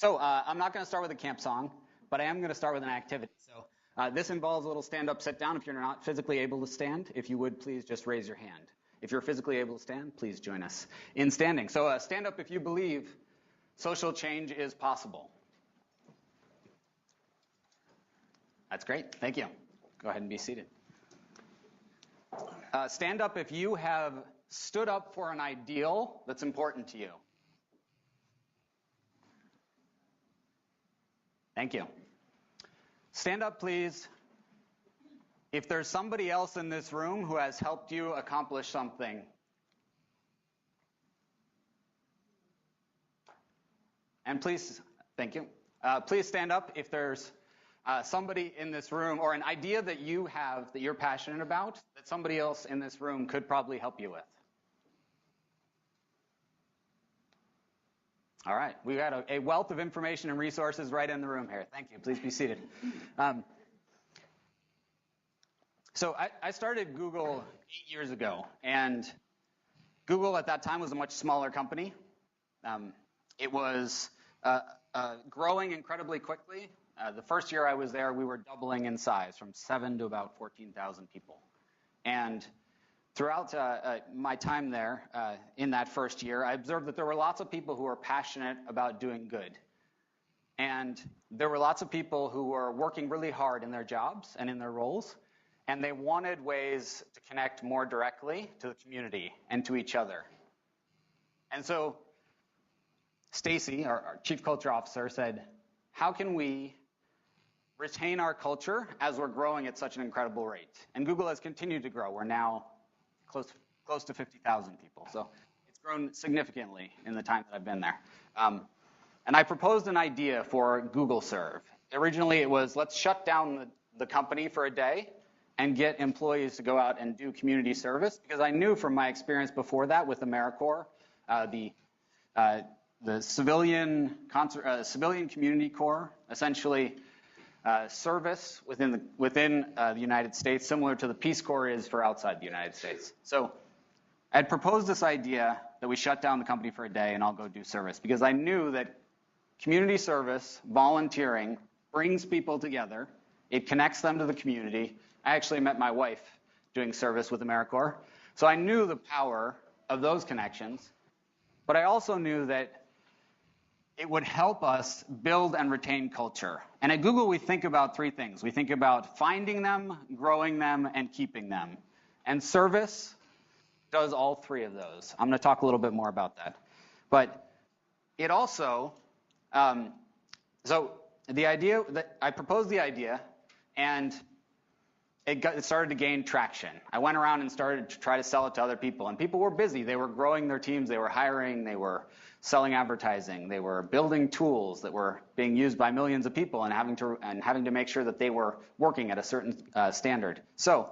So I'm not going to start with a camp song, but I am going to start with an activity. So this involves a little stand-up, sit-down. If you're not physically able to stand, if you would please just raise your hand. If you're physically able to stand, please join us in standing. So stand up if you believe social change is possible. That's great. Thank you. Go ahead and be seated. Stand up if you have stood up for an ideal that's important to you. Thank you. Stand up, please, if there's somebody else in this room who has helped you accomplish something. And please, thank you. Please stand up if there's somebody in this room or an idea that you have that you're passionate about that somebody else in this room could probably help you with. All right, we've got a wealth of information and resources right in the room here. Thank you. Please be seated. So I started Google 8 years ago, and Google at that time was a much smaller company. It was growing incredibly quickly. The first year I was there, we were doubling in size from 7 to about 14,000 people. And throughout my time there, in that first year, I observed that there were lots of people who were passionate about doing good. And there were lots of people who were working really hard in their jobs and in their roles, and they wanted ways to connect more directly to the community and to each other. And so Stacy, our Chief Culture Officer, said, how can we retain our culture as we're growing at such an incredible rate? And Google has continued to grow. We're now close to 50,000 people. So it's grown significantly in the time that I've been there. And I proposed an idea for GoogleServe. Originally, it was let's shut down the company for a day and get employees to go out and do community service, because I knew from my experience before that with AmeriCorps, the civilian community corps, essentially service within the United States, similar to the Peace Corps is for outside the United States. So I'd proposed this idea that we shut down the company for a day and I'll go do service, because I knew that community service, volunteering, brings people together. It connects them to the community. I actually met my wife doing service with AmeriCorps. So I knew the power of those connections, but I also knew that it would help us build and retain culture. And at Google, we think about three things. We think about finding them, growing them, and keeping them. And service does all three of those. I'm going to talk a little bit more about that. But it also, so the idea that I proposed the idea, and it started to gain traction. I went around and started to try to sell it to other people, and people were busy. They were growing their teams, they were hiring, they were selling advertising, they were building tools that were being used by millions of people and having to make sure that they were working at a certain standard. So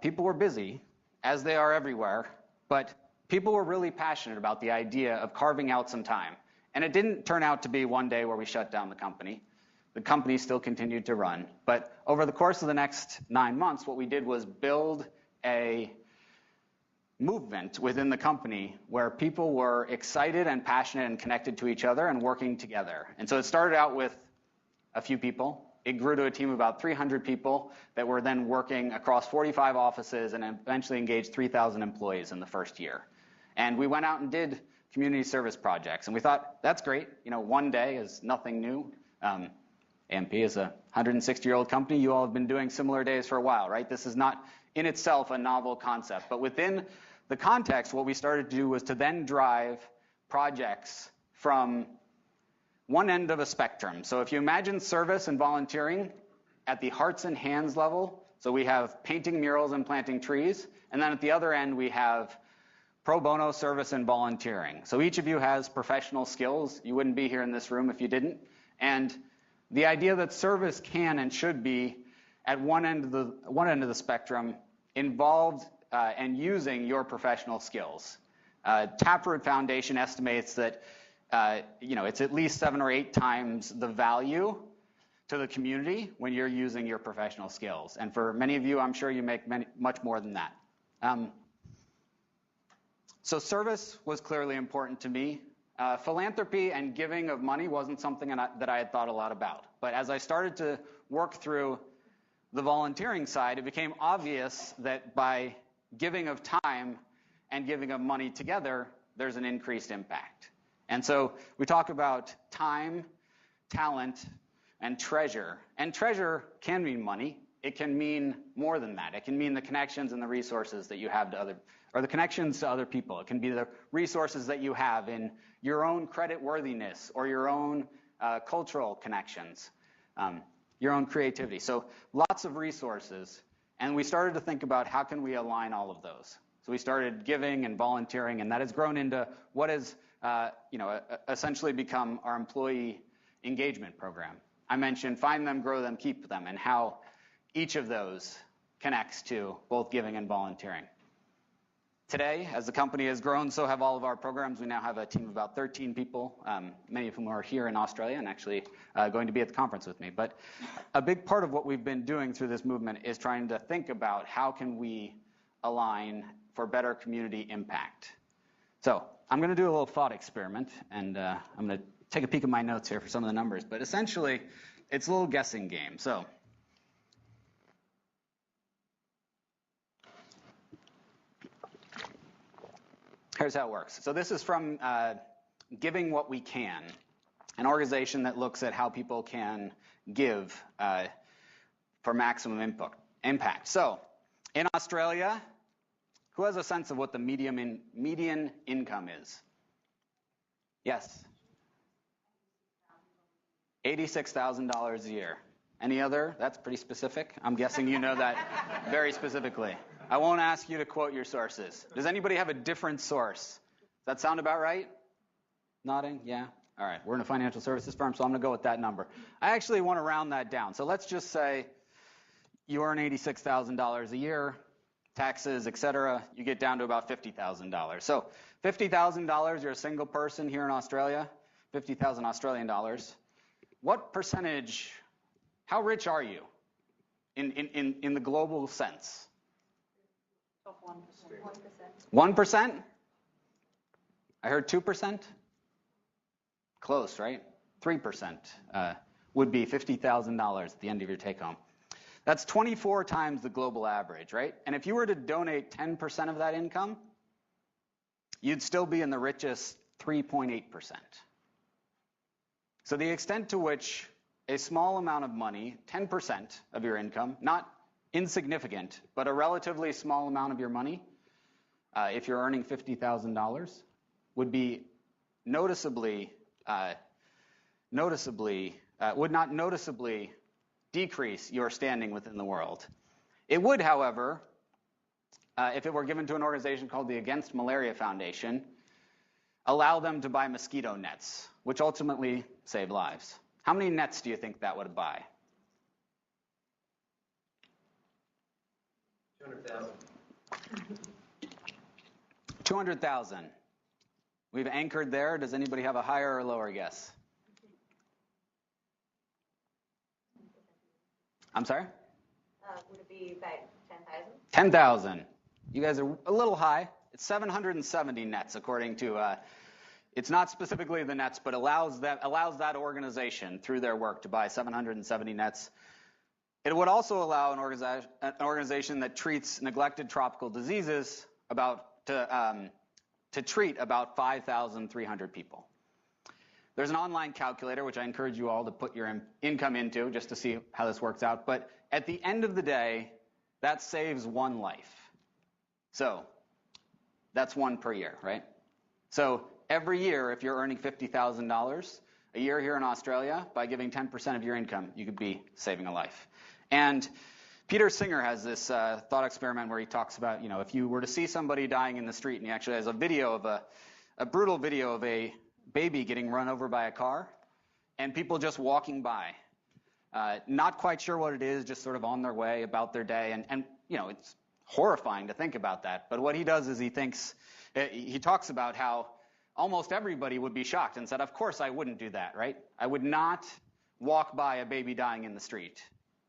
people were busy, as they are everywhere, but people were really passionate about the idea of carving out some time. And it didn't turn out to be one day where we shut down the company. The company still continued to run. But over the course of the next 9 months, what we did was build a movement within the company where people were excited and passionate and connected to each other and working together. And so it started out with a few people. It grew to a team of about 300 people that were then working across 45 offices and eventually engaged 3,000 employees in the first year. And we went out and did community service projects. And we thought, that's great. You know, one day is nothing new. AMP is a 160-year-old company. You all have been doing similar days for a while, right? This is not in itself a novel concept. But within the context, what we started to do was to then drive projects from one end of a spectrum. So if you imagine service and volunteering at the hearts and hands level, so we have painting murals and planting trees, and then at the other end we have pro bono service and volunteering. So each of you has professional skills. You wouldn't be here in this room if you didn't. And the idea that service can and should be at one end of the spectrum involved and using your professional skills. Taproot Foundation estimates that it's at least 7 or 8 times the value to the community when you're using your professional skills. And for many of you, I'm sure you make much more than that. So service was clearly important to me. philanthropy and giving of money wasn't something that I had thought a lot about. But as I started to work through the volunteering side, it became obvious that by giving of time and giving of money together, there's an increased impact. And so we talk about time, talent, and treasure. And treasure can mean money. It can mean more than that. It can mean the connections and the resources that you have to the connections to other people. It can be the resources that you have in your own credit worthiness or your own cultural connections, your own creativity. So lots of resources. And we started to think about how can we align all of those. So we started giving and volunteering, and that has grown into what has essentially become our employee engagement program. I mentioned find them, grow them, keep them, and how each of those connects to both giving and volunteering. Today, as the company has grown, so have all of our programs. We now have a team of about 13 people, many of whom are here in Australia and actually going to be at the conference with me. But a big part of what we've been doing through this movement is trying to think about how can we align for better community impact. So I'm going to do a little thought experiment, and I'm going to take a peek at my notes here for some of the numbers. But essentially, it's a little guessing game. So here's how it works. So this is from Giving What We Can, an organization that looks at how people can give for maximum impact. So in Australia, who has a sense of what the median income is? Yes. $86,000 a year. Any other? That's pretty specific. I'm guessing you know that very specifically. I won't ask you to quote your sources. Does anybody have a different source? Does that sound about right? Nodding? Yeah? All right. We're in a financial services firm, so I'm going to go with that number. I actually want to round that down. So let's just say you earn $86,000 a year, taxes, et cetera, you get down to about $50,000. So $50,000, you're a single person here in Australia, 50,000 Australian dollars. What percentage, how rich are you in the global sense? 1%. 1%? I heard 2%? Close, right? 3% would be $50,000 at the end of your take home. That's 24 times the global average, right? And if you were to donate 10% of that income, you'd still be in the richest 3.8%. So the extent to which a small amount of money, 10% of your income, not insignificant, but a relatively small amount of your money, if you're earning $50,000, would be would not noticeably decrease your standing within the world. It would, however, if it were given to an organization called the Against Malaria Foundation, allow them to buy mosquito nets, which ultimately save lives. How many nets do you think that would buy? 200,000. 200,000. We've anchored there. Does anybody have a higher or lower guess? I'm sorry? Would it be about 10,000? 10,000. You guys are a little high. It's 770 nets, according to, it's not specifically the nets, but allows that organization through their work to buy 770 nets. It would also allow an organization that treats neglected tropical diseases to treat about 5,300 people. There's an online calculator, which I encourage you all to put your income into just to see how this works out. But at the end of the day, that saves one life. So that's one per year, right? So every year, if you're earning $50,000 a year here in Australia, by giving 10% of your income, you could be saving a life. And Peter Singer has this thought experiment where he talks about, if you were to see somebody dying in the street, and he actually has a video of a brutal video of a baby getting run over by a car, and people just walking by, not quite sure what it is, just sort of on their way about their day, and it's horrifying to think about that. But what he does is he talks about how almost everybody would be shocked and said, of course I wouldn't do that, right? I would not walk by a baby dying in the street,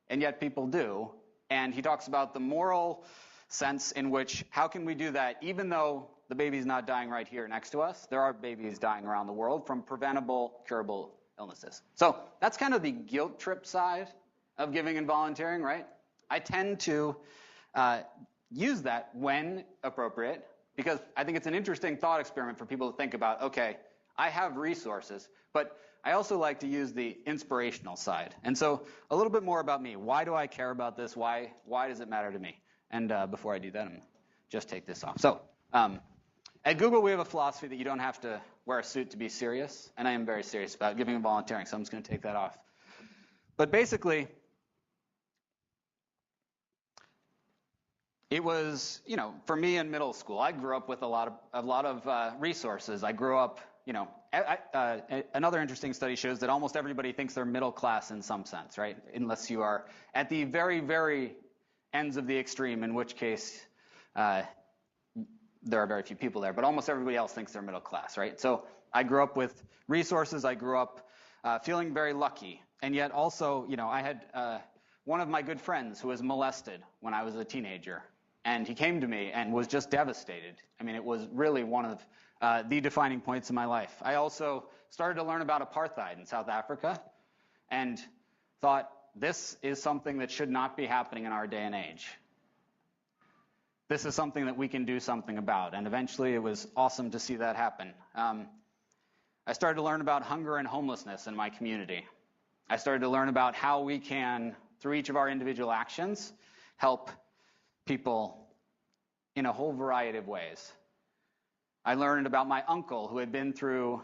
and yet people do. And he talks about the moral sense in which, how can we do that even though the baby's not dying right here next to us? There are babies dying around the world from preventable, curable illnesses. So that's kind of the guilt trip side of giving and volunteering, right? I tend to use that when appropriate, because I think it's an interesting thought experiment for people to think about, okay, I have resources, but I also like to use the inspirational side. And so a little bit more about me. Why do I care about this? Why does it matter to me? And before I do that, I'm going to just take this off. So at Google, we have a philosophy that you don't have to wear a suit to be serious, and I am very serious about giving and volunteering, so I'm just going to take that off. But basically, it was, for me in middle school, I grew up with a lot of resources. I grew up, another interesting study shows that almost everybody thinks they're middle class in some sense, right? Unless you are at the very, very ends of the extreme, in which case there are very few people there, but almost everybody else thinks they're middle class, right? So I grew up with resources. I grew up feeling very lucky, and yet also, I had one of my good friends who was molested when I was a teenager, and he came to me and was just devastated. I mean, it was really one of the defining points in my life. I also started to learn about apartheid in South Africa, and thought this is something that should not be happening in our day and age. This is something that we can do something about, and eventually it was awesome to see that happen. I started to learn about hunger and homelessness in my community. I started to learn about how we can, through each of our individual actions, help people in a whole variety of ways. I learned about my uncle who had been through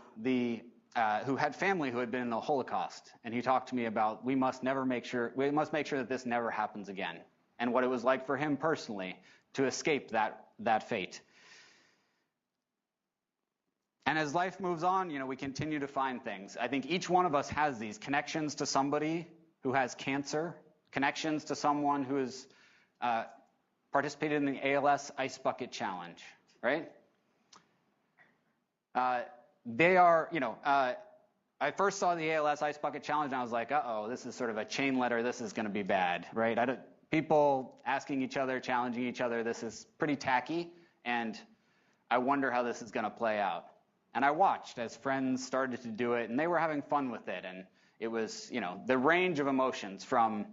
who had family who had been in the Holocaust, and he talked to me about we must make sure that this never happens again, and what it was like for him personally to escape that fate. And as life moves on, we continue to find things. I think each one of us has these connections to somebody who has cancer, connections to someone who has participated in the ALS Ice Bucket Challenge, right? They are, I first saw the ALS Ice Bucket Challenge, and I was like, uh-oh, this is sort of a chain letter. This is going to be bad, right? People asking each other, challenging each other, this is pretty tacky, and I wonder how this is going to play out. And I watched as friends started to do it, and they were having fun with it, and it was, the range of emotions from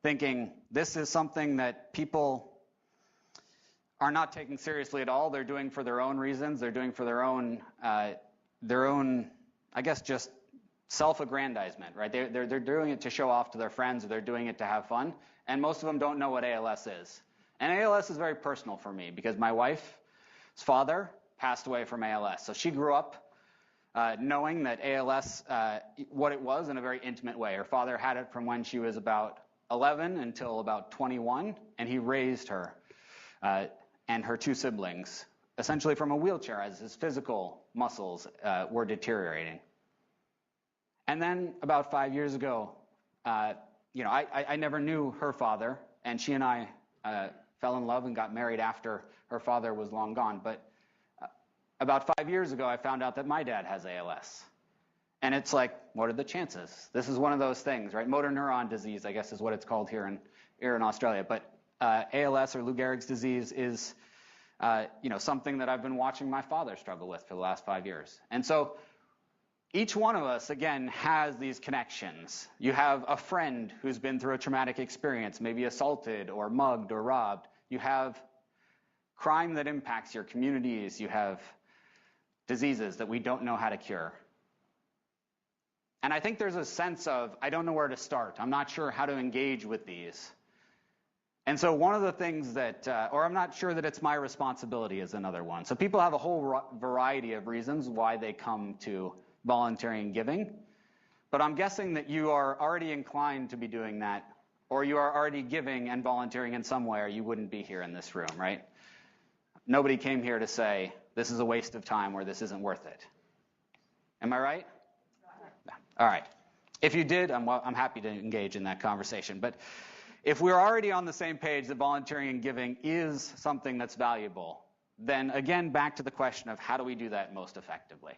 thinking this is something that people are not taking seriously at all. They're doing for their own reasons. They're doing for their own, I guess, just self-aggrandizement, right? They're doing it to show off to their friends, or they're doing it to have fun. And most of them don't know what ALS is. And ALS is very personal for me because my wife's father passed away from ALS. So she grew up knowing that ALS, what it was in a very intimate way. Her father had it from when she was about 11 until about 21, and he raised her and her two siblings essentially from a wheelchair as his physical muscles were deteriorating. And then about 5 years ago, I never knew her father, and she and I fell in love and got married after her father was long gone. But about 5 years ago, I found out that my dad has ALS. And it's like, what are the chances? This is one of those things, right? Motor neuron disease, I guess, is what it's called here in Australia. But ALS, or Lou Gehrig's disease, is something that I've been watching my father struggle with for the last 5 years. And so each one of us, again, has these connections. You have a friend who's been through a traumatic experience, maybe assaulted or mugged or robbed. You have crime that impacts your communities. You have diseases that we don't know how to cure. And I think there's a sense of, I don't know where to start. I'm not sure how to engage with these. And so one of the things that, or I'm not sure that it's my responsibility is another one. So people have a whole variety of reasons why they come to volunteering and giving. But I'm guessing that you are already inclined to be doing that, or you are already giving and volunteering in some way, or you wouldn't be here in this room, right? Nobody came here to say, this is a waste of time or this isn't worth it. Am I right? All right. If you did, I'm happy to engage in that conversation. But if we're already on the same page that volunteering and giving is something that's valuable, then again, back to the question of how do we do that most effectively?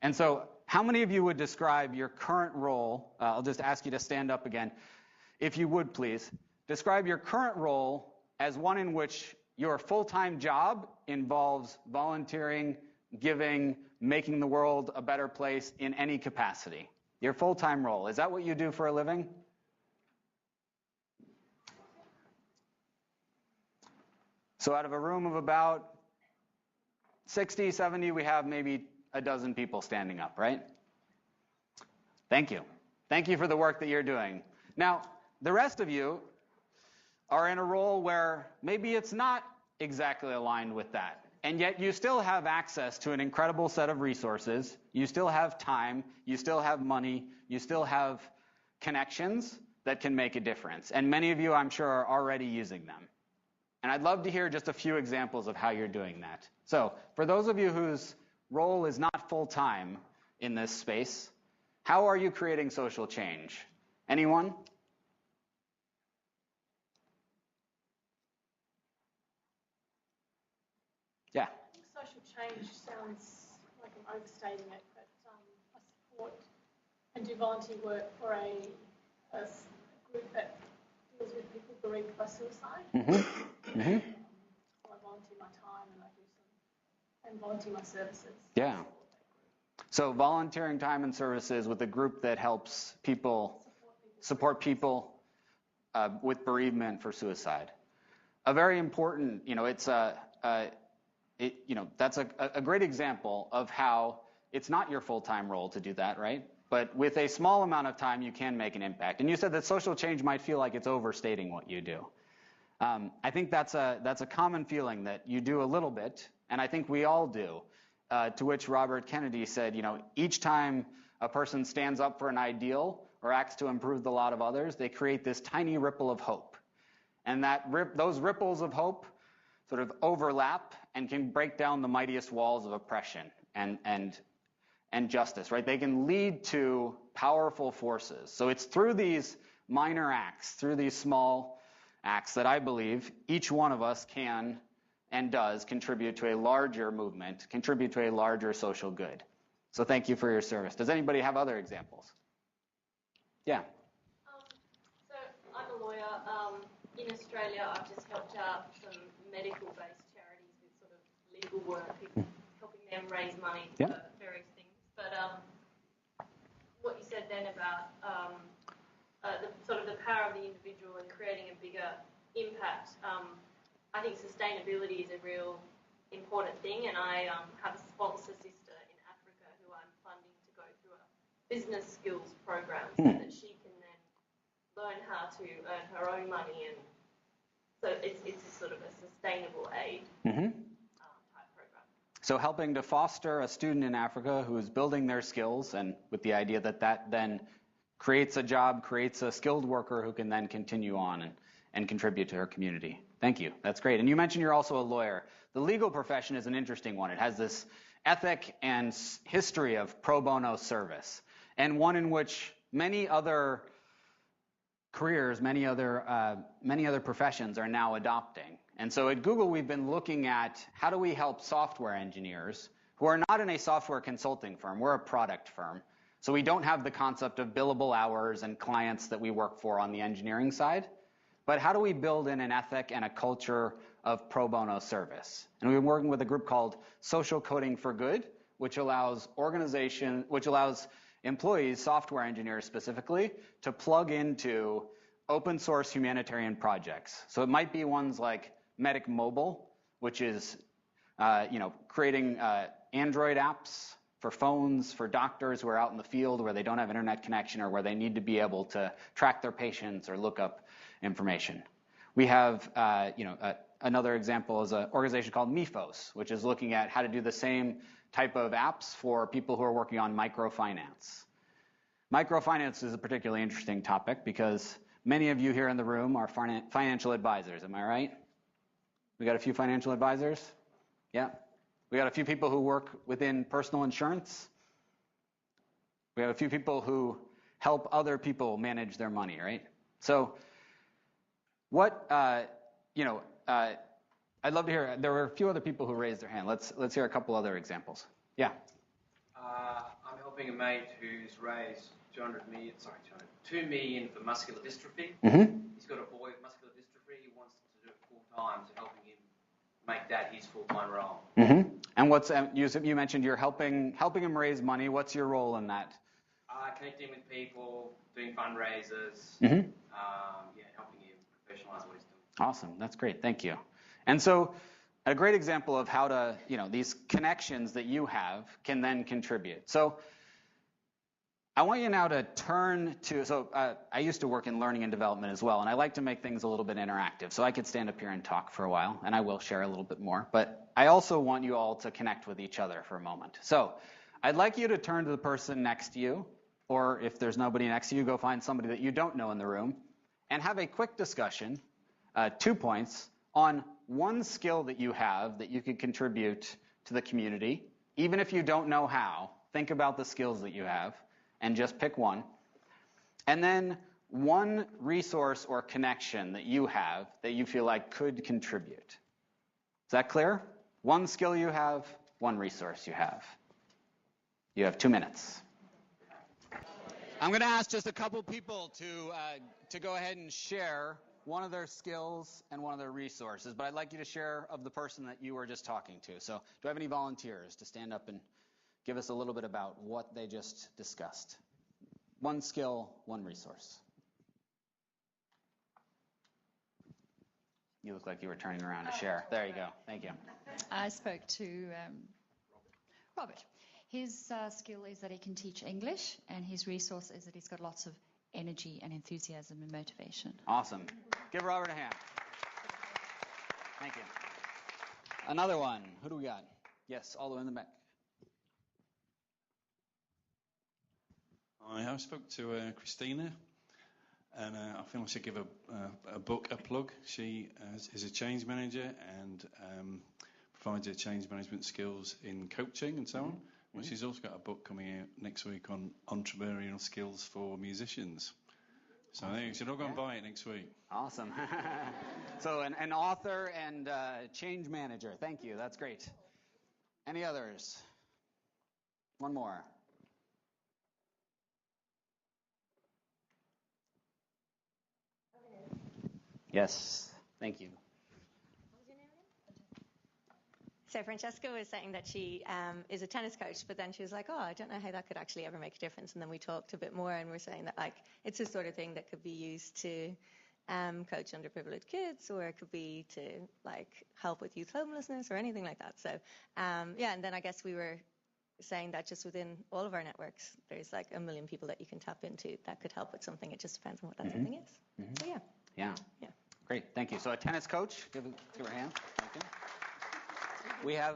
And so how many of you would describe your current role? I'll just ask you to stand up again. If you would, please, describe your current role as one in which your full-time job involves volunteering, giving, making the world a better place in any capacity. Your full-time role. Is that what you do for a living? So out of a room of about 60, 70, we have maybe a dozen people standing up, right? Thank you. Thank you for the work that you're doing. Now, the rest of you are in a role where maybe it's not exactly aligned with that, and yet you still have access to an incredible set of resources. You still have time. You still have money. You still have connections that can make a difference. And many of you, I'm sure, are already using them. And I'd love to hear just a few examples of how you're doing that. So for those of you whose role is not full-time in this space, how are you creating social change? Anyone? Yeah. I think social change sounds like I'm overstating it, but I support and do volunteer work for a group that deals with people bereaved by suicide. Mm-hmm. Mm-hmm. So I volunteer my time and volunteer my services. Yeah. So volunteering time and services with a group that helps support people with bereavement for suicide. A very important, it's that's a great example of how it's not your full-time role to do that, right? But with a small amount of time, you can make an impact. And you said that social change might feel like it's overstating what you do. I think that's a common feeling that you do a little bit, and I think we all do. To which Robert Kennedy said, each time a person stands up for an ideal or acts to improve the lot of others, they create this tiny ripple of hope. And those ripples of hope sort of overlap and can break down the mightiest walls of oppression and justice, right? They can lead to powerful forces. So it's through these minor acts, through these small acts that I believe each one of us can and does contribute to a larger movement, contribute to a larger social good. So thank you for your service. Does anybody have other examples? Yeah. So I'm a lawyer. In Australia, I've just helped out some medical-based charities with sort of legal work, helping them raise money for various things. But what you said then about the power of the individual and creating a bigger impact, I think sustainability is a real important thing, and I have a sponsor sister in Africa who I'm funding to go through a business skills program so that she can then learn how to earn her own money, and so it's a sort of a sustainable aid type program. So helping to foster a student in Africa who is building their skills, and with the idea that then creates a job, creates a skilled worker who can then continue on and contribute to her community. Thank you. That's great. And you mentioned you're also a lawyer. The legal profession is an interesting one. It has this ethic and history of pro bono service, and one in which many other careers, many other professions are now adopting. And so at Google, we've been looking at how do we help software engineers who are not in a software consulting firm. We're a product firm. So we don't have the concept of billable hours and clients that we work for on the engineering side. But how do we build in an ethic and a culture of pro bono service? And we've been working with a group called Social Coding for Good, which allows employees, software engineers specifically, to plug into open source humanitarian projects. So it might be ones like Medic Mobile, which is creating Android apps for phones for doctors who are out in the field where they don't have internet connection or where they need to be able to track their patients or look up information. We have another example is an organization called MIFOS, which is looking at how to do the same type of apps for people who are working on microfinance. Microfinance is a particularly interesting topic because many of you here in the room are financial advisors. Am I right? We got a few financial advisors? Yeah. We got a few people who work within personal insurance. We have a few people who help other people manage their money, right? So I'd love to hear, there were a few other people who raised their hand. Let's hear a couple other examples. Yeah. I'm helping a mate who's raised 2 million for muscular dystrophy. Mm-hmm. He's got a boy with muscular dystrophy. He wants to do it full time to helping him make that his full-time role. Mm-hmm. And what's you mentioned you're helping him raise money. What's your role in that? Connecting with people, doing fundraisers, Mm-hmm. Helping him professionalize what he's doing. Awesome. That's great. Thank you. And so a great example of how to, these connections that you have can then contribute. So I want you now to turn to, I used to work in learning and development as well, and I like to make things a little bit interactive. So I could stand up here and talk for a while, and I will share a little bit more. But I also want you all to connect with each other for a moment. So I'd like you to turn to the person next to you, or if there's nobody next to you, go find somebody that you don't know in the room, and have a quick discussion, 2 points, on one skill that you have that you could contribute to the community. Even if you don't know how, think about the skills that you have. And just pick one. And then one resource or connection that you have that you feel like could contribute. Is that clear? One skill you have, one resource you have. You have 2 minutes. I'm going to ask just a couple people to go ahead and share one of their skills and one of their resources, but I'd like you to share of the person that you were just talking to. So do I have any volunteers to stand up and give us a little bit about what they just discussed? One skill, one resource. You look like you were turning around to share. There you go. Thank you. I spoke to Robert. His skill is that he can teach English, and his resource is that he's got lots of energy and enthusiasm and motivation. Awesome. Give Robert a hand. Thank you. Another one. Who do we got? Yes, all the way in the back. I spoke to Christina, and I think I should give a book a plug. She is a change manager and provides her change management skills in coaching and so on. But she's also got a book coming out next week on entrepreneurial skills for musicians. So I think you should all go and buy it next week. Awesome. So an author and change manager. Thank you. That's great. Any others? One more. Yes, thank you. What was your name again? So Francesca was saying that she is a tennis coach, but then she was like, I don't know how that could actually ever make a difference. And then we talked a bit more, and we're saying that it's the sort of thing that could be used to coach underprivileged kids, or it could be to help with youth homelessness or anything like that. So and then I guess we were saying that just within all of our networks, there's 1 million people that you can tap into that could help with something. It just depends on what that something is. So Yeah. Great, thank you. So a tennis coach, give her a hand. Thank you. We have,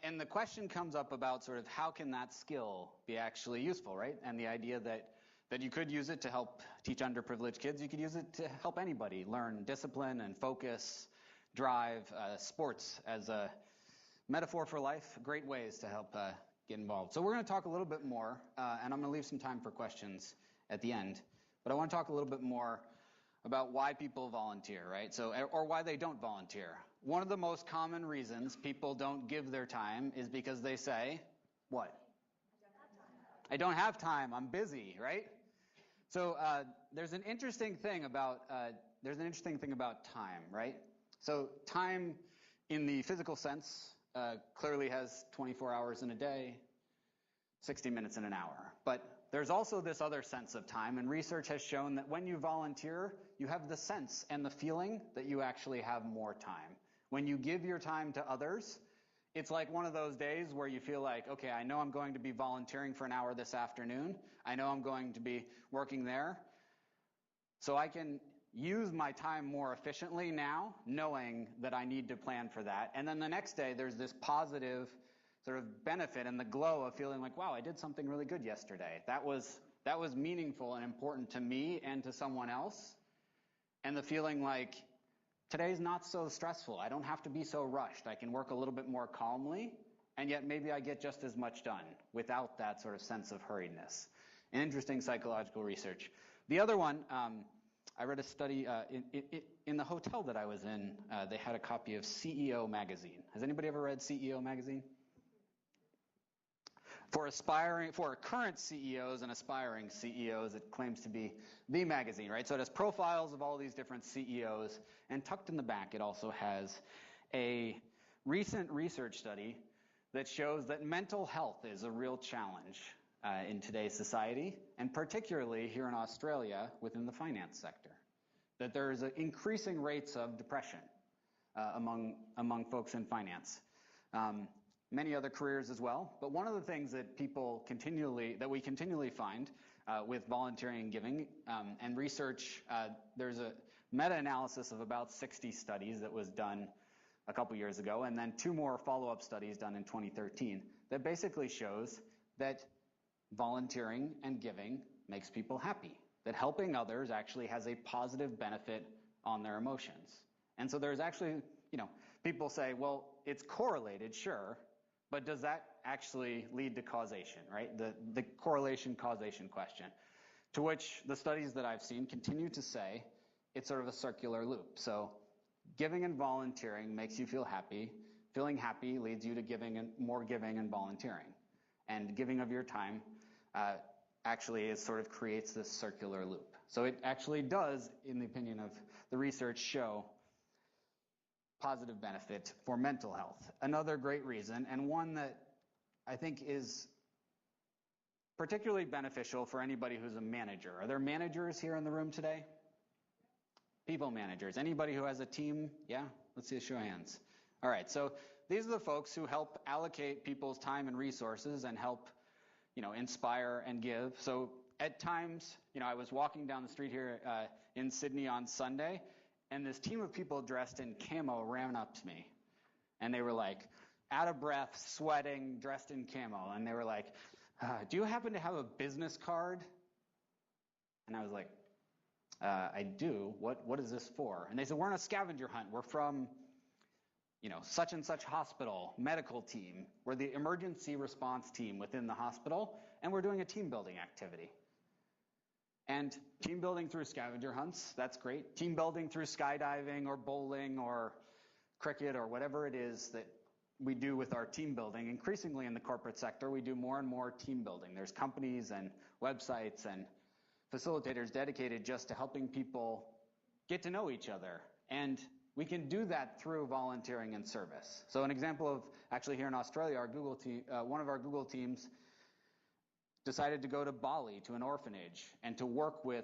and the question comes up about sort of how can that skill be actually useful, right? And the idea that you could use it to help teach underprivileged kids. You could use it to help anybody learn discipline and focus, drive, sports as a metaphor for life. Great ways to help get involved. So we're going to talk a little bit more, and I'm going to leave some time for questions at the end. But I want to talk a little bit more about why people volunteer, right? So, or why they don't volunteer. One of the most common reasons people don't give their time is because they say, what? I don't have time. I'm busy, right? So there's an interesting thing about time, right? So time, in the physical sense, clearly has 24 hours in a day, 60 minutes in an hour. But there's also this other sense of time, and research has shown that when you volunteer, you have the sense and the feeling that you actually have more time. When you give your time to others, it's like one of those days where you feel like, okay, I know I'm going to be volunteering for an hour this afternoon. I know I'm going to be working there. So I can use my time more efficiently now, knowing that I need to plan for that. And then the next day, there's this positive sort of benefit and the glow of feeling like, wow, I did something really good yesterday. That was meaningful and important to me and to someone else. And the feeling like today's not so stressful. I don't have to be so rushed. I can work a little bit more calmly, and yet maybe I get just as much done without that sort of sense of hurriedness. Interesting psychological research. The other one, I read a study in the hotel that I was in. They had a copy of CEO magazine. Has anybody ever read CEO magazine? For current CEOs and aspiring CEOs, it claims to be the magazine, right? So it has profiles of all these different CEOs, and tucked in the back, it also has a recent research study that shows that mental health is a real challenge in today's society, and particularly here in Australia within the finance sector. That there's increasing rates of depression among folks in finance. Many other careers as well. But one of the things that we continually find with volunteering and giving and research, there's a meta-analysis of about 60 studies that was done a couple years ago, and then 2 more follow-up studies done in 2013 that basically shows that volunteering and giving makes people happy, that helping others actually has a positive benefit on their emotions. And so there's actually, people say, well, it's correlated, sure, but does that actually lead to causation, right? The correlation-causation question, to which the studies that I've seen continue to say it's sort of a circular loop. So giving and volunteering makes you feel happy. Feeling happy leads you to more giving and volunteering. And giving of your time actually sort of creates this circular loop. So it actually does, in the opinion of the research, show positive benefit for mental health. Another great reason, and one that I think is particularly beneficial for anybody who's a manager. Are there managers here in the room today? People managers. Anybody who has a team? Yeah? Let's see a show of hands. All right, so these are the folks who help allocate people's time and resources and help, inspire and give. So at times, I was walking down the street here in Sydney on Sunday, and this team of people dressed in camo ran up to me. And they were like, out of breath, sweating, dressed in camo. And they were like, do you happen to have a business card? And I was like, I do. What is this for? And they said, we're on a scavenger hunt. We're from, such and such hospital, medical team. We're the emergency response team within the hospital, and we're doing a team building activity. And team building through scavenger hunts, that's great. Team building through skydiving or bowling or cricket or whatever it is that we do with our team building. Increasingly in the corporate sector, we do more and more team building. There's companies and websites and facilitators dedicated just to helping people get to know each other. And we can do that through volunteering and service. So an example of, actually here in Australia, our Google team, one of our Google teams decided to go to Bali, to an orphanage, and to work with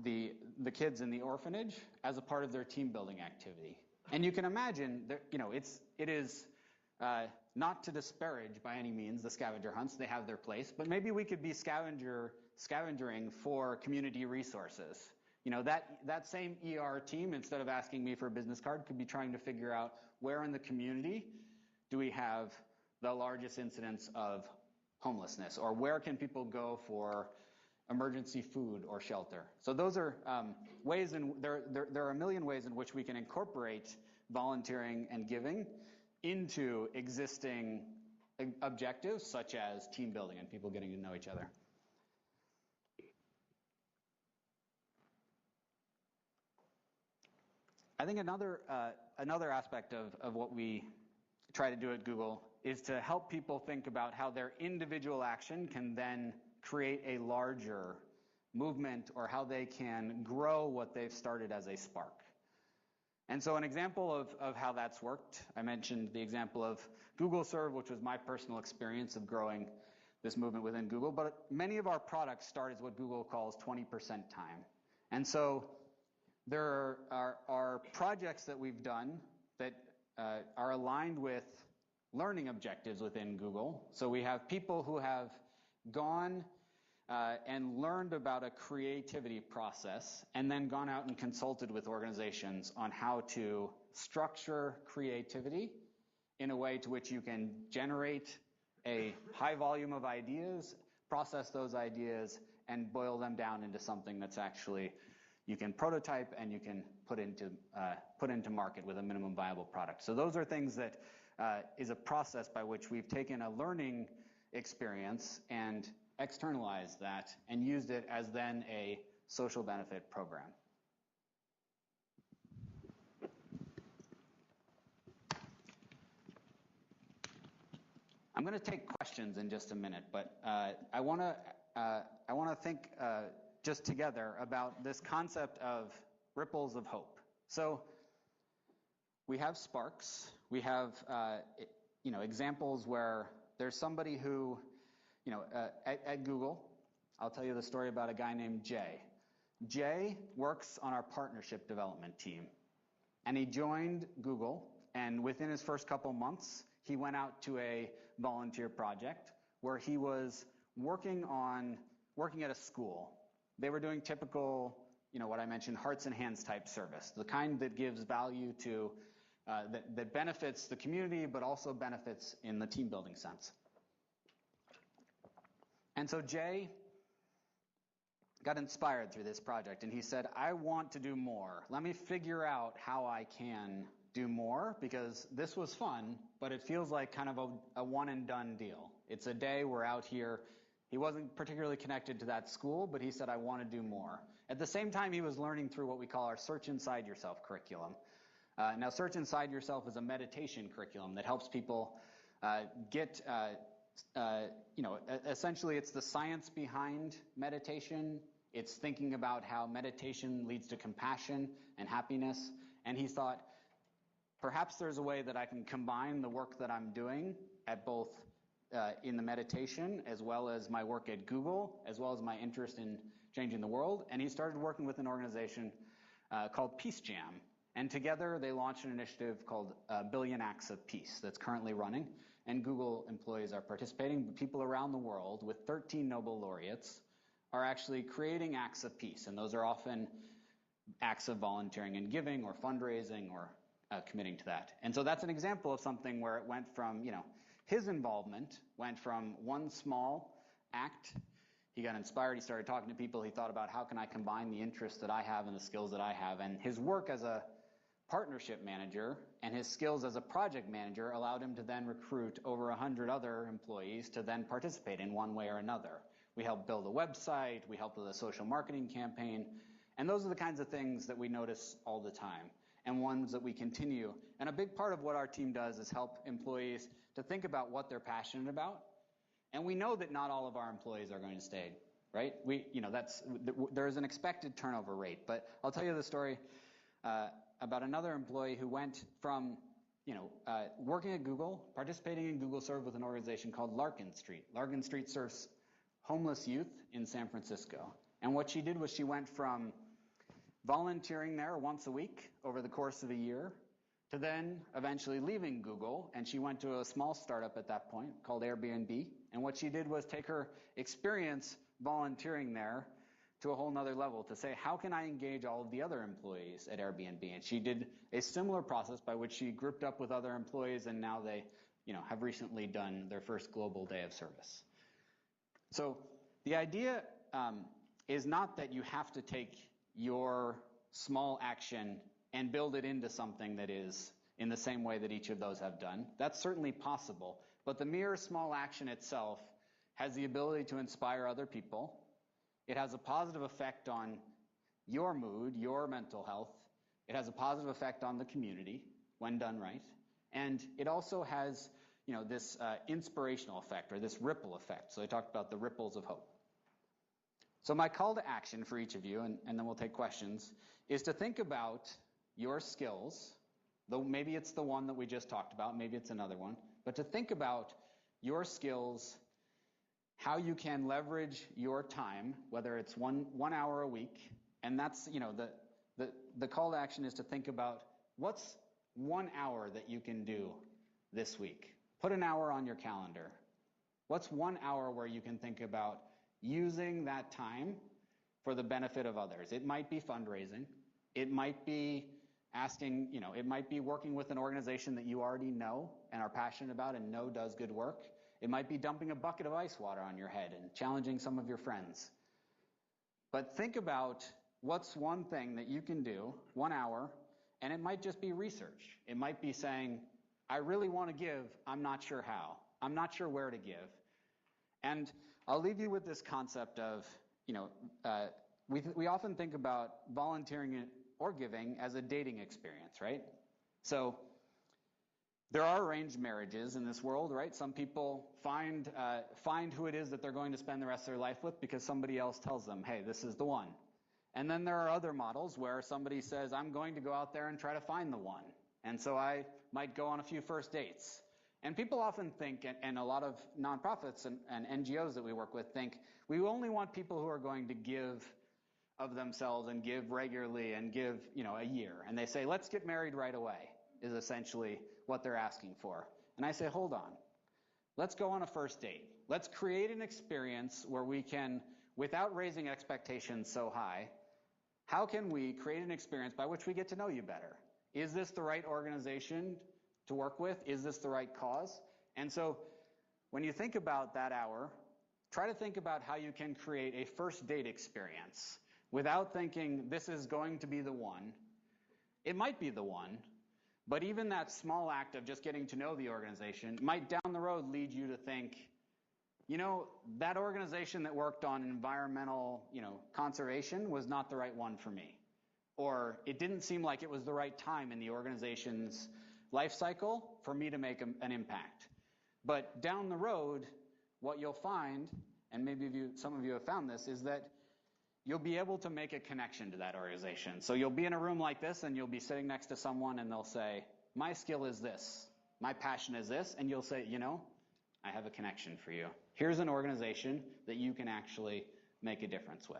the kids in the orphanage as a part of their team building activity. And you can imagine that, it is not to disparage by any means the scavenger hunts. They have their place, but maybe we could be scavengering for community resources. That same ER team, instead of asking me for a business card, could be trying to figure out where in the community do we have the largest incidence of homelessness, or where can people go for emergency food or shelter. So those are ways, there are a million ways in which we can incorporate volunteering and giving into existing objectives, such as team building and people getting to know each other. I think another aspect of what we try to do at Google is to help people think about how their individual action can then create a larger movement, or how they can grow what they've started as a spark. And so an example of how that's worked, I mentioned the example of GoogleServe, which was my personal experience of growing this movement within Google, but many of our products start as what Google calls 20% time. And so there are projects that we've done that are aligned with learning objectives within Google. So we have people who have gone and learned about a creativity process, and then gone out and consulted with organizations on how to structure creativity in a way to which you can generate a high volume of ideas, process those ideas, and boil them down into something that's actually you can prototype and you can put into market with a minimum viable product. So those are things that is a process by which we've taken a learning experience and externalized that and used it as then a social benefit program. I'm going to take questions in just a minute, but I want to think just together about this concept of ripples of hope. So we have sparks. We have examples where there's somebody who, at Google, I'll tell you the story about a guy named Jay. Jay works on our partnership development team, and he joined Google, and within his first couple months, he went out to a volunteer project where he was working at a school. They were doing typical, what I mentioned, hearts and hands type service, the kind that gives value to, that benefits the community, but also benefits in the team building sense. And so Jay got inspired through this project, and he said, I want to do more. Let me figure out how I can do more, because this was fun, but it feels like kind of a one-and-done deal. It's a day, we're out here. He wasn't particularly connected to that school, but he said, I want to do more. At the same time, he was learning through what we call our Search Inside Yourself curriculum. Now, Search Inside Yourself is a meditation curriculum that helps people get essentially it's the science behind meditation. It's thinking about how meditation leads to compassion and happiness. And he thought, perhaps there's a way that I can combine the work that I'm doing at both in the meditation, as well as my work at Google, as well as my interest in changing the world. And he started working with an organization called Peace Jam. And together they launched an initiative called Billion Acts of Peace that's currently running. And Google employees are participating, but people around the world with 13 Nobel laureates are actually creating acts of peace. And those are often acts of volunteering and giving or fundraising or committing to that. And so that's an example of something where it went from, his involvement went from one small act. He got inspired. He started talking to people. He thought about how can I combine the interests that I have and the skills that I have. And his work as a partnership manager and his skills as a project manager allowed him to then recruit over 100 other employees to then participate in one way or another. We helped build a website. We helped with a social marketing campaign. And those are the kinds of things that we notice all the time and ones that we continue. And a big part of what our team does is help employees to think about what they're passionate about. And we know that not all of our employees are going to stay, right? There's an expected turnover rate. But I'll tell you the story about another employee who went from, working at Google, participating in GoogleServe with an organization called Larkin Street. Larkin Street serves homeless youth in San Francisco. And what she did was she went from volunteering there once a week over the course of a year to then eventually leaving Google, and she went to a small startup at that point called Airbnb. And what she did was take her experience volunteering there to a whole nother level to say, how can I engage all of the other employees at Airbnb? And she did a similar process by which she grouped up with other employees, and now they, have recently done their first global day of service. So the idea is not that you have to take your small action and build it into something that is in the same way that each of those have done. That's certainly possible. But the mere small action itself has the ability to inspire other people. It has a positive effect on your mood, your mental health. It has a positive effect on the community when done right. And it also has, this inspirational effect or this ripple effect. So I talked about the ripples of hope. So my call to action for each of you, and then we'll take questions, is to think about your skills, though maybe it's the one that we just talked about, maybe it's another one, but to think about your skills, how you can leverage your time, whether it's one hour a week, and that's, the call to action is to think about what's 1 hour that you can do this week. Put an hour on your calendar. What's 1 hour where you can think about using that time for the benefit of others? It might be fundraising. It might be asking, it might be working with an organization that you already know and are passionate about and know does good work. It might be dumping a bucket of ice water on your head and challenging some of your friends. But think about what's one thing that you can do, 1 hour, and it might just be research. It might be saying, I really want to give, I'm not sure how. I'm not sure where to give. And I'll leave you with this concept of, we often think about volunteering or giving as a dating experience, right? So There are arranged marriages in this world, right? Some people find who it is that they're going to spend the rest of their life with because somebody else tells them, hey, this is the one. And then there are other models where somebody says, I'm going to go out there and try to find the one. And so I might go on a few first dates. And people often think, and a lot of nonprofits and NGOs that we work with think, we only want people who are going to give of themselves and give regularly and give, a year. And they say, let's get married right away, is essentially what they're asking for. And I say, hold on. Let's go on a first date. Let's create an experience where we can, without raising expectations so high, how can we create an experience by which we get to know you better? Is this the right organization to work with? Is this the right cause? And so when you think about that hour, try to think about how you can create a first date experience without thinking this is going to be the one. It might be the one, but even that small act of just getting to know the organization might down the road lead you to think, that organization that worked on environmental, conservation was not the right one for me. Or it didn't seem like it was the right time in the organization's life cycle for me to make an impact. But down the road, what you'll find, and maybe some of you have found this, is that you'll be able to make a connection to that organization. So you'll be in a room like this, and you'll be sitting next to someone, and they'll say, my skill is this, my passion is this, and you'll say, I have a connection for you. Here's an organization that you can actually make a difference with.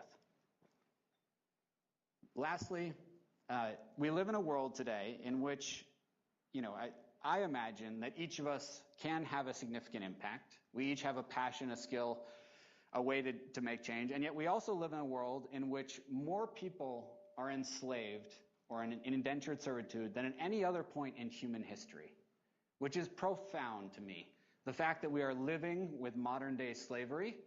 Lastly, we live in a world today in which, I imagine that each of us can have a significant impact. We each have a passion, a skill, a way to make change. And yet we also live in a world in which more people are enslaved or in indentured servitude than at any other point in human history, which is profound to me. The fact that we are living with modern-day slavery,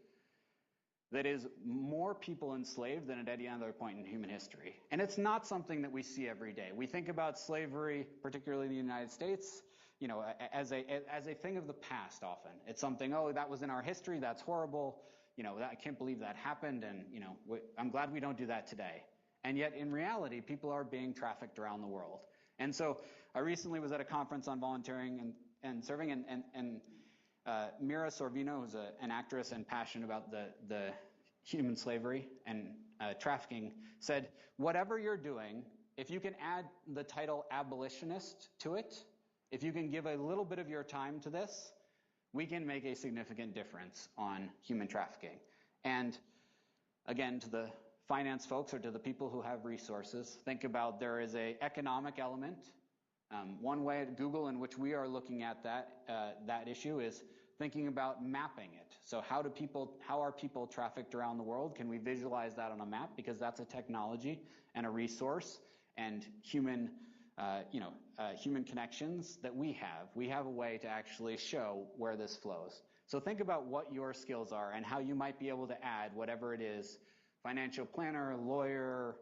that is more people enslaved than at any other point in human history. And it's not something that we see every day. We think about slavery, particularly in the United States, as a thing of the past often. It's something, that was in our history, that's horrible, I can't believe that happened, and, I'm glad we don't do that today. And yet, in reality, people are being trafficked around the world. And so I recently was at a conference on volunteering and serving, and Mira Sorvino, who's an actress and passionate about the human slavery and trafficking, said, whatever you're doing, if you can add the title abolitionist to it, if you can give a little bit of your time to this, we can make a significant difference on human trafficking. And again, to the finance folks or to the people who have resources, think about there is an economic element. One way at Google in which we are looking at that issue is thinking about mapping it. So how are people trafficked around the world? Can we visualize that on a map? Because that's a technology and a resource and human connections that we have. We have a way to actually show where this flows. So think about what your skills are and how you might be able to add whatever it is, financial planner, lawyer,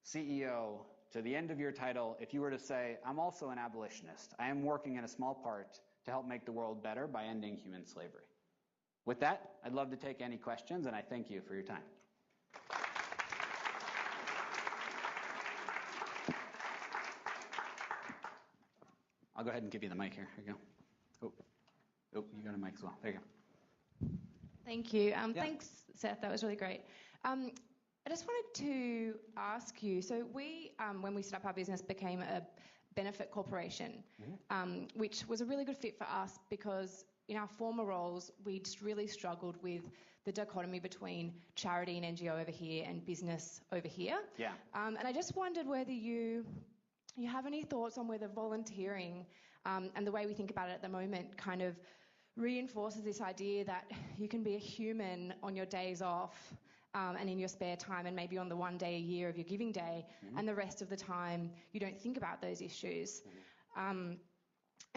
CEO, to the end of your title, if you were to say, I'm also an abolitionist. I am working in a small part to help make the world better by ending human slavery. With that, I'd love to take any questions, and I thank you for your time. I'll go ahead and give you the mic here. Here you go. Oh, you got a mic as well. There you go. Thank you. Thanks, Seth. That was really great. I just wanted to ask you, so we, when we set up our business, became a benefit corporation, which was a really good fit for us because in our former roles, we just really struggled with the dichotomy between charity and NGO over here and business over here. Yeah. And I just wondered whether you have any thoughts on whether volunteering and the way we think about it at the moment kind of reinforces this idea that you can be a human on your days off and in your spare time and maybe on the one day a year of your giving day, and the rest of the time you don't think about those issues. And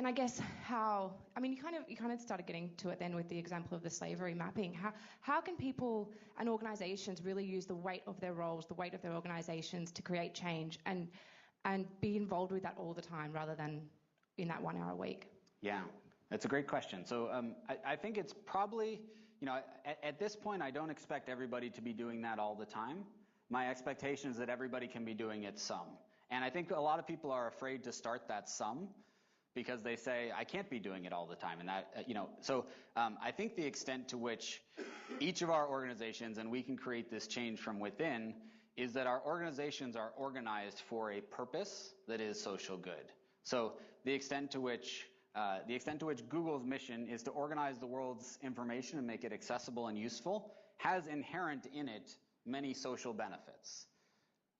I guess you kind of started getting to it then with the example of the slavery mapping. How can people and organisations really use the weight of their roles, the weight of their organisations to create change and be involved with that all the time rather than in that 1 hour a week? Yeah, that's a great question. So I think it's probably, at this point, I don't expect everybody to be doing that all the time. My expectation is that everybody can be doing it some. And I think a lot of people are afraid to start that some because they say, I can't be doing it all the time. And that, so I think the extent to which each of our organizations, and we can create this change from within, is that our organizations are organized for a purpose that is social good. So the extent to which Google's mission is to organize the world's information and make it accessible and useful has inherent in it many social benefits.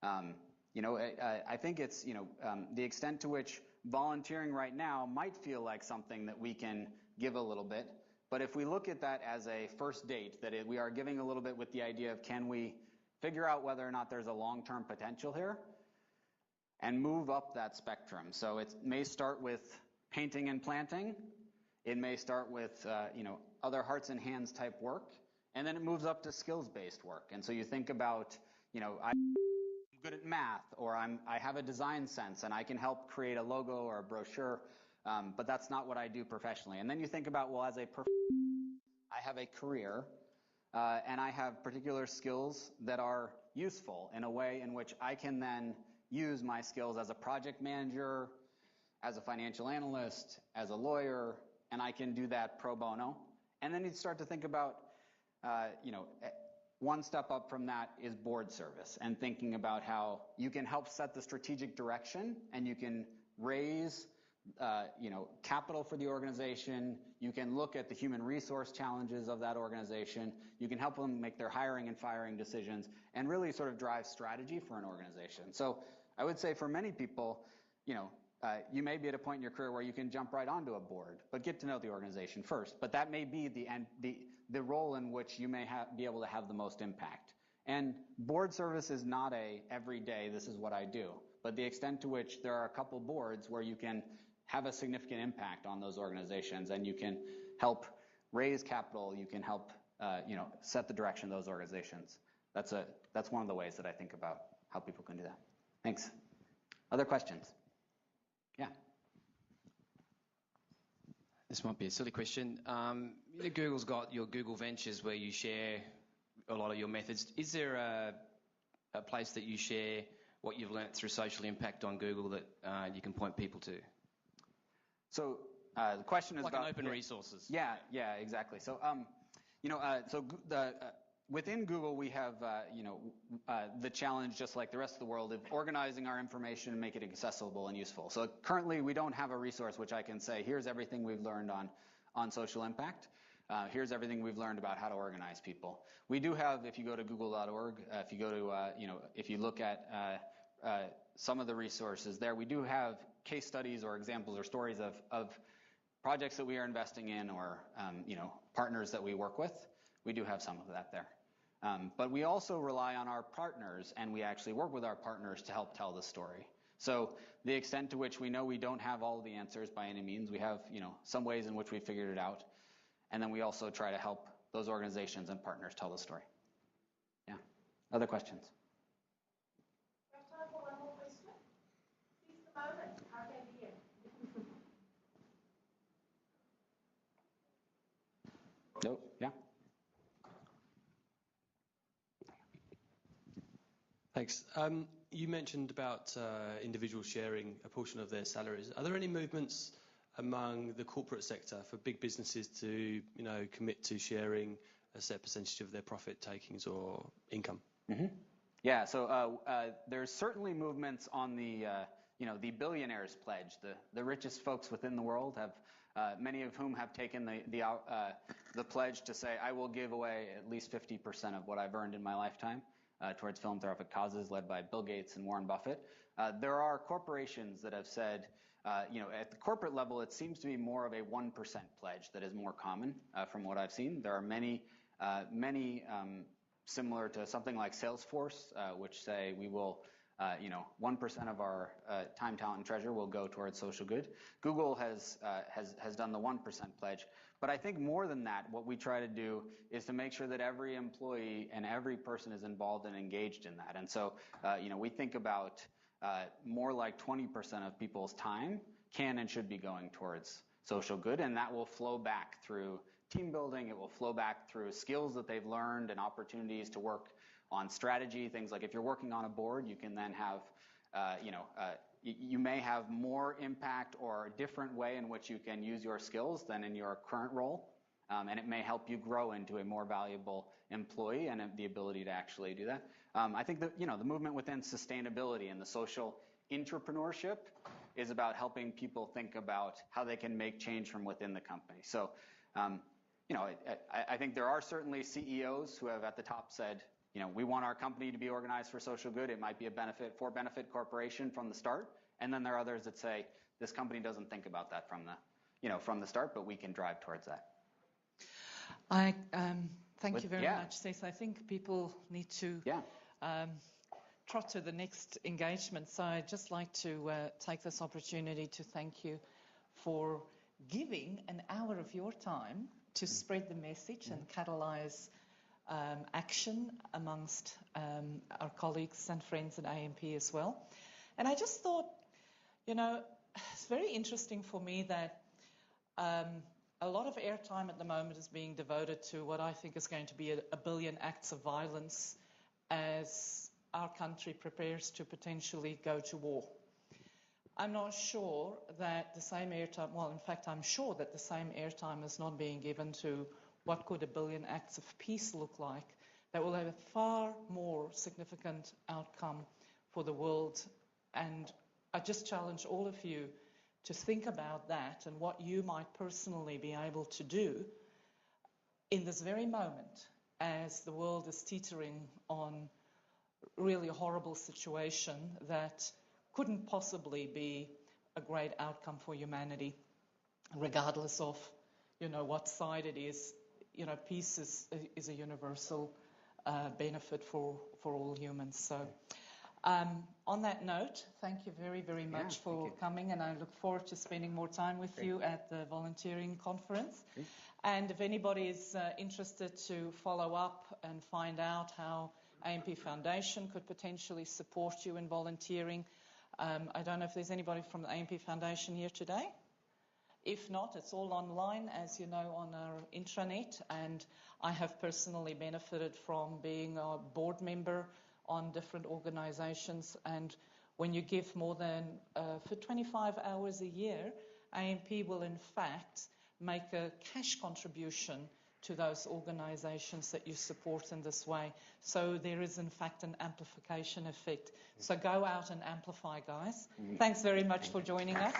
I think it's, the extent to which volunteering right now might feel like something that we can give a little bit, but if we look at that as a first date, that we are giving a little bit with the idea of can we figure out whether or not there's a long-term potential here and move up that spectrum. So it may start with painting and planting, it may start with other hearts and hands type work, and then it moves up to skills-based work. And so you think about, I'm good at math, or I have a design sense, and I can help create a logo or a brochure, but that's not what I do professionally. And then you think about, well, as a I have a career, and I have particular skills that are useful in a way in which I can then use my skills as a project manager, as a financial analyst, as a lawyer, and I can do that pro bono. And then you start to think about, one step up from that is board service, and thinking about how you can help set the strategic direction, and you can raise capital for the organization. You can look at the human resource challenges of that organization. You can help them make their hiring and firing decisions and really sort of drive strategy for an organization. So I would say for many people, you may be at a point in your career where you can jump right onto a board, but get to know the organization first. But that may be the role in which you may be able to have the most impact. And board service is not a every day, this is what I do, but the extent to which there are a couple boards where you can have a significant impact on those organizations, and you can help raise capital, you can help set the direction of those organizations. That's one of the ways that I think about how people can do that. Thanks. Other questions? Yeah. This might be a silly question. Google's got your Google Ventures where you share a lot of your methods. Is there a place that you share what you've learnt through social impact on Google that you can point people to? So the question is like about an open resources. Yeah, exactly. So within Google we have the challenge, just like the rest of the world, of organizing our information and make it accessible and useful. So currently we don't have a resource which I can say, here's everything we've learned on social impact. Here's everything we've learned about how to organize people. We do have, if you go to google.org, if you go to, if you look at some of the resources there, we do have case studies or examples or stories of projects that we are investing in, or partners that we work with. We do have some of that there. But we also rely on our partners, and we actually work with our partners to help tell the story. So the extent to which we know we don't have all the answers by any means, we have some ways in which we figured it out, and then we also try to help those organizations and partners tell the story. Yeah. Other questions? We have time for one more question. Seize the moment. How can you hear? Nope. Yeah. Thanks. You mentioned about individuals sharing a portion of their salaries. Are there any movements among the corporate sector for big businesses to, commit to sharing a set percentage of their profit takings or income? Mm-hmm. Yeah. So there's certainly movements on the billionaires pledge. The richest folks within the world have, many of whom have taken the pledge to say, I will give away at least 50% of what I've earned in my lifetime towards philanthropic causes, led by Bill Gates and Warren Buffett. There are corporations that have said, at the corporate level, it seems to be more of a 1% pledge that is more common from what I've seen. There are many similar to something like Salesforce, which say we will, 1% of our time, talent, and treasure will go towards social good. Google has done the 1% pledge. But I think more than that, what we try to do is to make sure that every employee and every person is involved and engaged in that. And so, we think about more like 20% of people's time can and should be going towards social good, and that will flow back through team building. It will flow back through skills that they've learned and opportunities to work on strategy. Things like if you're working on a board, you can then have, you may have more impact or a different way in which you can use your skills than in your current role. And it may help you grow into a more valuable employee and the ability to actually do that. I think that, the movement within sustainability and the social entrepreneurship is about helping people think about how they can make change from within the company. So, I think there are certainly CEOs who have at the top said, we want our company to be organized for social good. It might be a for-benefit corporation from the start. And then there are others that say, this company doesn't think about that from the start, but we can drive towards that. Thank you very much, Seth. I think people need to trot to the next engagement. So I'd just like to take this opportunity to thank you for giving an hour of your time to spread the message and catalyze action amongst our colleagues and friends at AMP as well. And I just thought, it's very interesting for me that a lot of airtime at the moment is being devoted to what I think is going to be a billion acts of violence as our country prepares to potentially go to war. I'm not sure that the same airtime, well, in fact, I'm sure that the same airtime is not being given to what could a billion acts of peace look like that will have a far more significant outcome for the world. And I just challenge all of you to think about that and what you might personally be able to do in this very moment as the world is teetering on really a horrible situation that couldn't possibly be a great outcome for humanity, regardless of, what side it is. Peace is a universal benefit for all humans. So on that note, thank you very, very much for coming, and I look forward to spending more time with you at the volunteering conference. And if anybody is interested to follow up and find out how AMP Foundation could potentially support you in volunteering, I don't know if there's anybody from the AMP Foundation here today. If not, it's all online, as you know, on our intranet. And I have personally benefited from being a board member on different organizations. And when you give more than for 25 hours a year, AMP will in fact make a cash contribution to those organizations that you support in this way. So there is in fact an amplification effect. So go out and amplify, guys. Thanks very much for joining us.